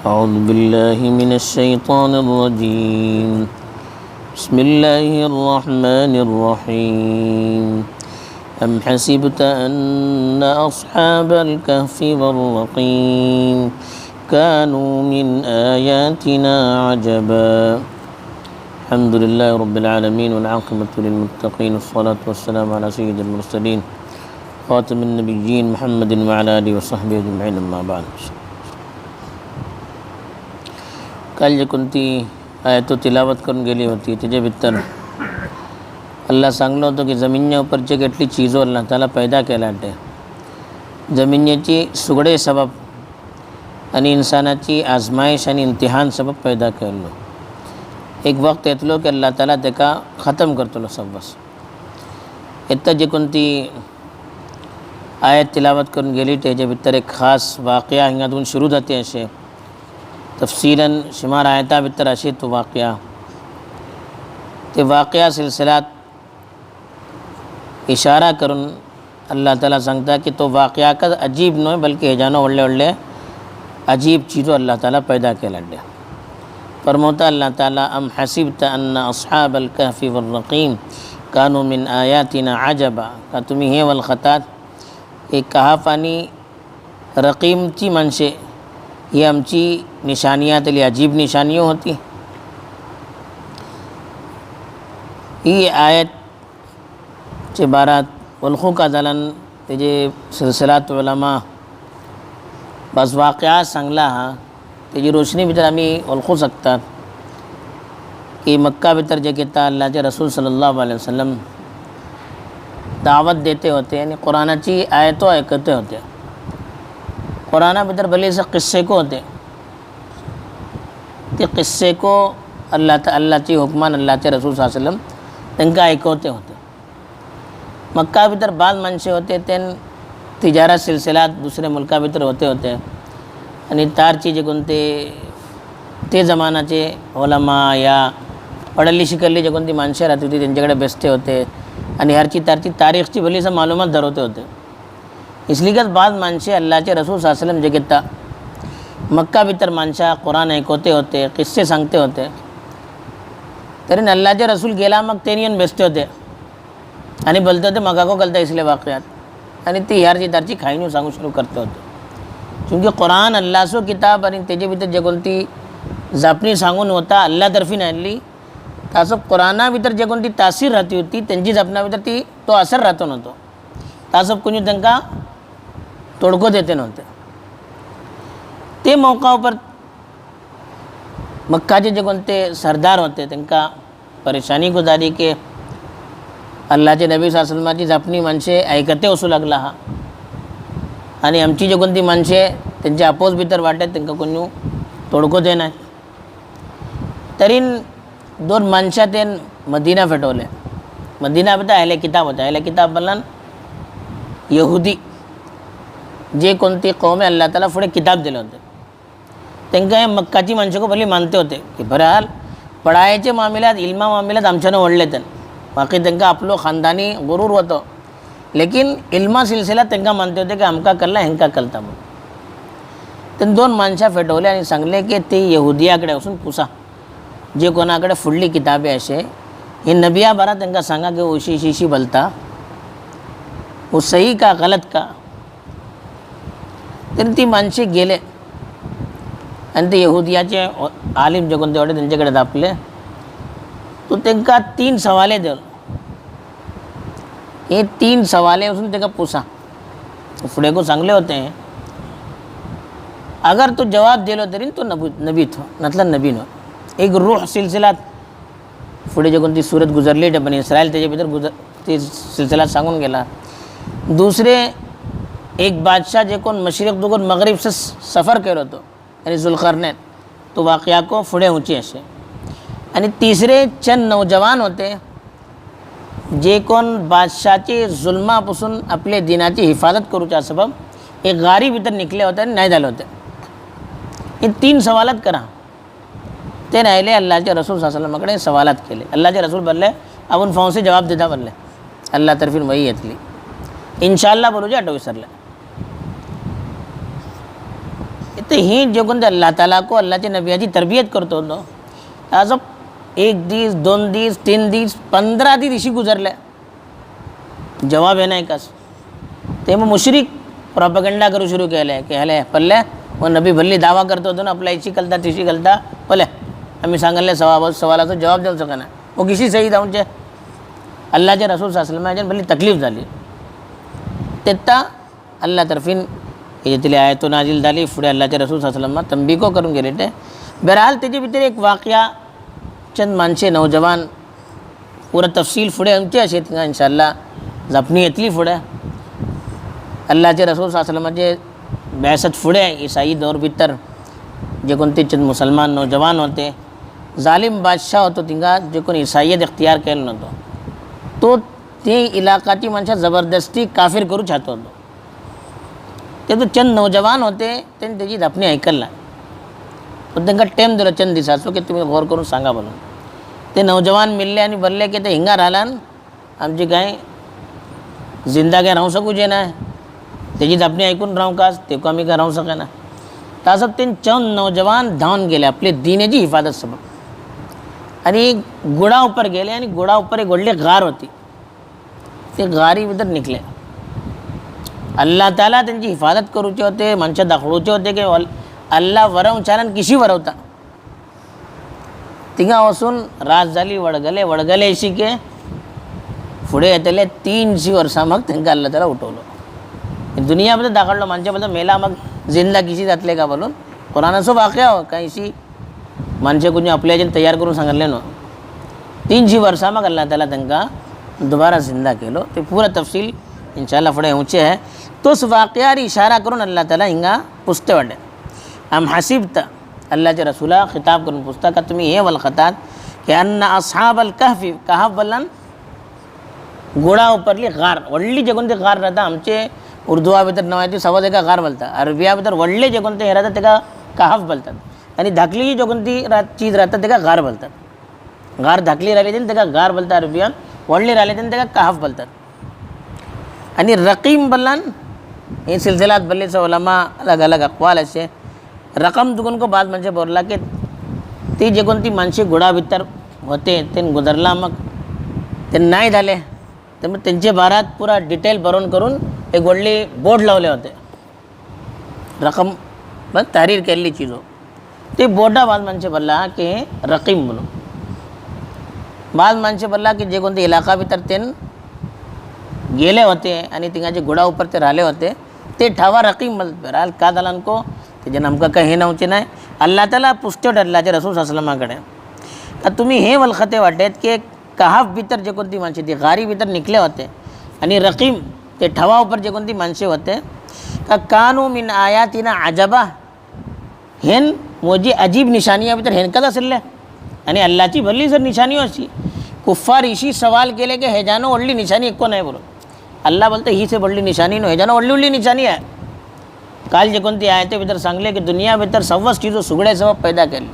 أعوذ بالله من الشيطان الرجيم بسم الله الرحمن الرحيم أم حسبت أن أصحاب الكهف والرقيم كانوا من آياتنا عجبا الحمد لله رب العالمين والعاقبة للمتقين والصلاة والسلام على سيد المرسلين خاتم النبيين محمد وعلى آله وصحبه أجمعين أما بعد. काल जे कोणती आयतो तिलावत करून गेली होती त्याच्या भितर अल्लाह सांगलो होतो की जमिनीच्या उपरचे કેટલી चीज़ो अल्लाह ताला पैदा केल्या ते जमिनीची सुगडे सबब आणि इंसानाची आजमाइश आणि इम्तिहान सबब पैदा केलो. एक वक्त येतलो की अल्लाह ताला तेका ख़त्म करतलो सब बस. इतना जे कोणती आयत तिलावत करून गेली त्याच्या भितर एक खास वाक़या हिंगातून सुरू जाते असे तफसीलन शुमार आयता भितर असे तो वाक़या ते वाक़या सिलसिलात इशारा करून अल्लाह ताला सांगता की तो वाक़या का अजीब नो बल्कि हेजानो वडले वडले अजीब चीज़ों अल्लाह ताला पैदा केल्या. फरमाता अल्लाह ताला अम हसिबत अन्ना अस्हाबल कहफी वररक़ीम कानू मिन आयातिना अजबा का तुम्ही हे वलखतात एक कहफ आणि रक़ीमची माणसे ही आमची निशानियातली अजीब निशानियों होती. ही आयत चे बारात वलखू का जालन तेजे सिलसिलात उलमा बस वाक़या सांगला हा तेजी रोशनी भितर आम्ही वलखू शकतात की मक्का भितर जे किता अल्लाहचे रसूल सल्लल्लाहु अलैहि वसल्लम दावत देते होते आणि कुराणाची आयतो ऐकते होते. कुराना भितर भले से किस्से को होते ते किस्से को अल्लाहची हुकमान अल्लाहचे रसूल सल्लल्लाहु अलैहि वसल्लम त्यांना ऐकवते होते. मक्का भितर बाद माणसे होते ते तिजारत सिलसिलात दुसरे मुल्का भितर होते आणि तारची जे कोणते ते जमानाचे ओलमा या पडली शिकली जे कोणती माणसे राहते होती त्यांच्याकडे बेसते होते आणि हरची तारची तारीखची भली से मालूमात धरवते होते. इसलिए बाद माणसे अल्लाहचे रसूल सल्लल्लाहु अलैहि वसल्लम जे घेता मक्का भितर माणसा कुराण ऐकवते होते किस्से सांगते होते तरी अल्लाहचे रसूल गेला मग ते येऊन बेसते होते आणि बोलते होते मगा को गलता इसलिए वाक़यात आणि ती ह्यारची तारची खाईनू सांगू सुरू करते होते. क्योंकि कुराण अल्लाहचो किताब आणि त्याच्या भितर जे कोणती जापणी सांगून होता अल्लाह तर्फी आणली तासं कुराणा भितर जे कोणती तासीर राहती होती त्यांची जपना भितर ती तो असर राहतो नव्हतो तासं कुणी त्यांना तोडको देते नव्हते. ते मौकावर मक्काचे जे कोणते सरदार होते त्यांना परेशानी गुजारी के अल्लाहचे नबी सल्लल्लाहु अलैहि वसल्लमाची जापणी माणसे ऐकते असू लागला हा आणि आमची जे कोणती माणसे त्यांच्या अपोज भितर वाटत त्यांना कोणी तोडको दे नाही. तरी दोन माणसा ते मदीना फेटवले. मदीना भितर अहले किताब होते. अहले किताब बोलणार यहुदी जे कोणती कौम अल्लाह ताला पुढे किताब दिले होते त्यांना मक्काची माणसं को भली मानते होते की बहरहाल पढ़ायचे मामिलात इल्मा मामिलात आमच्यानं वडले बाकी त्यांना आपलो खानदानी गुरूर होतो लेकिन इल्मा सिलसिला त्यांना मानते होते की आमका कल्ला हेंका कलता म्हणून. त्यांनी दोन माणसा फेटवले आणि सांगले की ते यहुदियाकडे असून पुसा जे कोणाकडे फुडली किताबे असे हे नबिया बारा त्यांना सांगा की ओशी शिशी बोलता वो सही का गलत का. तरी ती माणसे गेले आणि ते यहुदियाचे आलिम जे कोणते होते त्यांच्याकडे दापले तो त्यांना 3 सवाले दिले. हे 3 सवाले असून त्यांना पुसा पुढे को सांगले होते हैं अगर तो जवाब दिलो तरी तो नबी थो मतलब नबी नो. एक रूह सिलसिलात पुढे जे कोणती सूरत गुजरली ते बनी इस्रायल त्याच्या भितर ती सिलसिला सांगून गेला. दूसरे एक बादशाह जे कोण मशरिक दुगुन मगरिब से सफ़र केलो होतो यानी जुल्करनैन तो वाक़या को पुढे ऊँची असे. आणि तिसरे चंद नौजवान होते जे कोण बादशाहचे जुल्मापासून आपले दिनाची हिफाजत करूच्या सबब एक गारी भीतर निघले होते आणि नाही झाले होते. हे 3 सवालात करा ते राहिले अल्लाहचे रसूल सल्लल्लाहु अलैहि वसल्लमकडे सवालात केले. अल्लाहचे रसूल बोलले आपण फाऊसे जवाब देता बोलले अल्लाह तर्फी वही येतली इंशाअल्लाह बोलू जे आठव विसरले. तर ही जे कोणते अल्लाह ताला को अल्लाहच्या नबियाची तरबियत करतो होतो आज 1 दिवस 2 दिवस 3 दिवस 15 दिवस इशी गुजरले जवाब येणार कस ते मग मुशरिक प्रॉपगंडा करू सुरू केले की हले पल्ले व नबी भल्ली दावा करतो होतो ना आपला इशी कलता तिशी कलता पले आम्ही सांगले सवालाचा जवाब देऊ शकना वो किसी सही जाऊनचे अल्लाहचे रसूल सल्लल्लाहु भल्ली तकलीफ झाली तेत्ता अल्लाह तर्फीन याच्यातली आयतो नाजिल झाली पुढे अल्लाहचे रसूल सल्लल्लाहु तंबिको करून गेले ते बहरहाल त्याच्या भितर एक वाक्या चंद माणसे नौजवान पुरा तफसील पुढे आमची अशी तिंगा इंशाल्लाह जपणी येतली पुढे अल्लाहचे रसूल सल्लल्लाहुचे बहसत पुढे ईसाई दौर भितर जे कोणते चंद मुसलमान नौजवान होते जालिम बादशाह होतो तिंगा जे कोण ईसाईयत इख्तियार केलं नव्हतं तो ते इलाकाची माणसं जबरदस्ती काफिर करू चाहतो होतो ते तो चंद नौजवान होते त्यांनी त्याची दफनी ऐकलं नाही पण त्यांना टेम दिलं चंद दिसाचो की तुम्ही गौर करून सांगा म्हणून ते नौजवान मिळले आणि बोलले की ते हिंगा राहिला आमची काय जिंदा काय राहू शकू जे नाही त्याची दफनी ऐकून राहू का ते को आम्ही काय राहू सका ना तर असं ते चंद नौजवान धावून गेले आपले दीनेची हिफाजत सबब आणि गुडा ऊपर गेले आणि गुडा ऊपर एक वडली गार होती ते गारी भितर निघले अल्लाह ताला त्यांची हिफाजत करूचे होते माणसं दाखवूचे होते की अल्लाह वरवचालन किशी वरवता तिघा वसून रात झाली वडगले शिके पुढे येतले 300 वर्षा मग त्यांना अल्लाह ताला उठवलं दुनियामध्ये दाखवलं माणसाबद्दल मेला मग जिंदा किशी जातले का बोलून कुराणाचं वाक्य हो काहीशी माणसे कुणी आपल्या तयार करून सांगितले ना 300 वर्षा मग अल्लाह ताला त्यांना दोबारा जिंदा केलो ते पूरा तफसील इंशाल्लाह पुढे ऊँचे है तोच वाक्यावर इशारा करून अल्लाह ताला हिंगा पुसते वाटे आम हसीबता अल्लाहच्या रसूला खिताब करून पुसता का तुम्ही हे वलखतात की अन्ना अस्हाब अल कहफी कहफ बलन गोडा उपरली गार वडली जे कोणते गार राहता आमचे उर्दुआ भितर नवायची सवा ते का गार बोलता अरबिया भितर वडले जे कोणते हे राहतात ते का कहफ बोलतात आणि धाकली जी जो कोणती चीज राहतात ते का गार बोलतात गार धाकली राहिली ते का गार बोलतात अरबियान वडली राहिले ते का कहफ बोलतात आणि रकीम बलन हे सिलसिलात बल्लेचा उलमा अलग अलग अकवाल असे रकम दुगुन को बाद म्हणजे बोलला की ती जे कोणती माणसे घोडा भितर होते ते गुजरला मग ते नाही झाले तर मग त्यांच्या बारात पुरा डिटेल भरून करून एक वडली बोर्ड लावले होते रकम बस तहरीर केलेली चीज हो ते बोर्डा बाद माणसे बोलला की रकीम म्हणून बाद माणसे बोलला की जे कोणते इलाका भितर ते गेले होते आणि तिघाचे घोडा ऊपर ते राहिले होते ते ठावा रकीम बोलत राहाल का झाला को त्याचे नेमकं काही हे नव्हते नाही अल्लाह ताला पुष्ट ठरलाचे रसूल सल्लल्लाहुकडे तर तुम्ही हे वलखते वाटेत की कहफ भितर जे कोणती माणसे ती गारी भितर निघले होते आणि रकीम ते ठवा ऊपर जे कोणती माणसे होते का कानू मिन आयातिना अजबा हेन मोजी अजीब निशानिया भितर हेन कदा असले आणि अल्लाहची भल्ली जर निशानी अशी कुफ्फार इशी सवाल केले की हे जानो वडली निशानी एको नाही बोलो अल्लाह बोलते ही से बडली निशानी नो हे जानो वडली निशानी आहे काल जे कोणती आहे ते भितर सांगले की दुनिया भितर सव्वस चीजो सुगडे सबब पैदा केली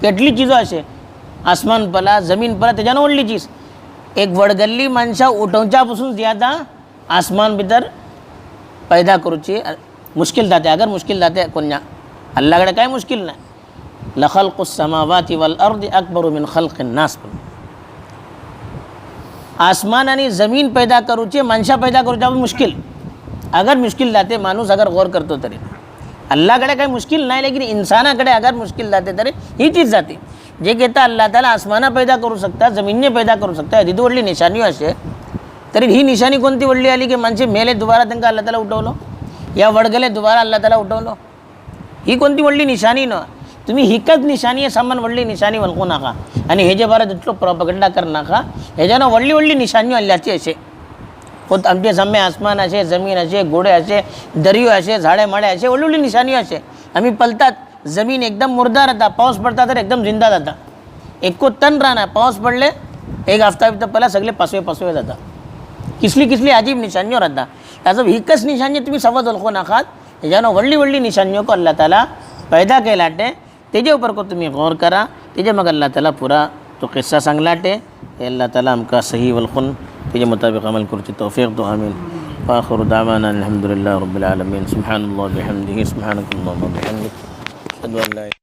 केटली चीजो असे आसमान पला जमीन पला त्याच्यानं वडली चीज एक वडगल्ली माणसा उठवच्यापासून ज्यादा आसमान भितर पैदा करूची मुश्किल जाते अगर मुश्किल जाते कोण्या अल्लाहकडे काय मुश्किल नाही लखल्कुस समावाति वल अर्द अकबर मिन खल्किन नास आसमान आणि जमीन पैदा करूचे माणसा पैदा करूच्या मुश्किल अगर मुश्किल जाते माणूस अगर गौर करतो तरी अल्लाहकडे काही मुश्किल नाही लेकिन इंसानाकडे अगर मुश्किल जाते तरी ही चीज जाते जे घेता अल्लाह ताला आसमाना पैदा करू शकता जमीनने पैदा करू शकता तिथं वडली निशाणी असे तरी ही निशाणी कोणती वडली आली की माणसे मेले दुबारा त्यांना अल्लाह ताला उठवलं या वडगले दुबारा अल्लाह ताला उठवलं ही कोणती वडली निशाणी न तुम्ही हिकच निशाणी सामान वडली निशाणी वळखू नका आणि हे जे बारा तिथलं प्रॉपगंडा कर नका ह्याच्यानं वडली वडली निशाणी अल्लाहची असे होत आमचे साम्य आसमान असे जमीन असे घोडे असे दर्यो असे झाडे माडे असे वडली वडली निशाणी असे आम्ही पलतात जमीन एकदम मुर्दा राहता पाऊस पडता तर एकदम जिंदा जाता एको तन राहणार पाऊस पडले एक हफ्ता बिफ्ता पहिला सगळे पासवे जाता किसली अजीब निशानियों राहता त्याचं हिकच निशानी तुम्ही सवत ओळखू नकात ह्याच्यानं वडली वडली निशानियों को अल्लाह ताला पैदा केलाटे तेजे ऊपर को तुम्ही गौर करा तेजे मग अल्लाह ताला पूरा तो किस्सा सांगलाटे अल्लाह ताला हमका सही वलखुन तेजे मुताबिक अमल करची तौफीक दो आमीन आखिर दावाना अल्हम्दुलिल्लाह रब्बिल आलमीन सुब्हानल्लाह बिहम्दिही सुब्हानकल्लाहुम्मा बिहम्दिक अशहदु अल्ला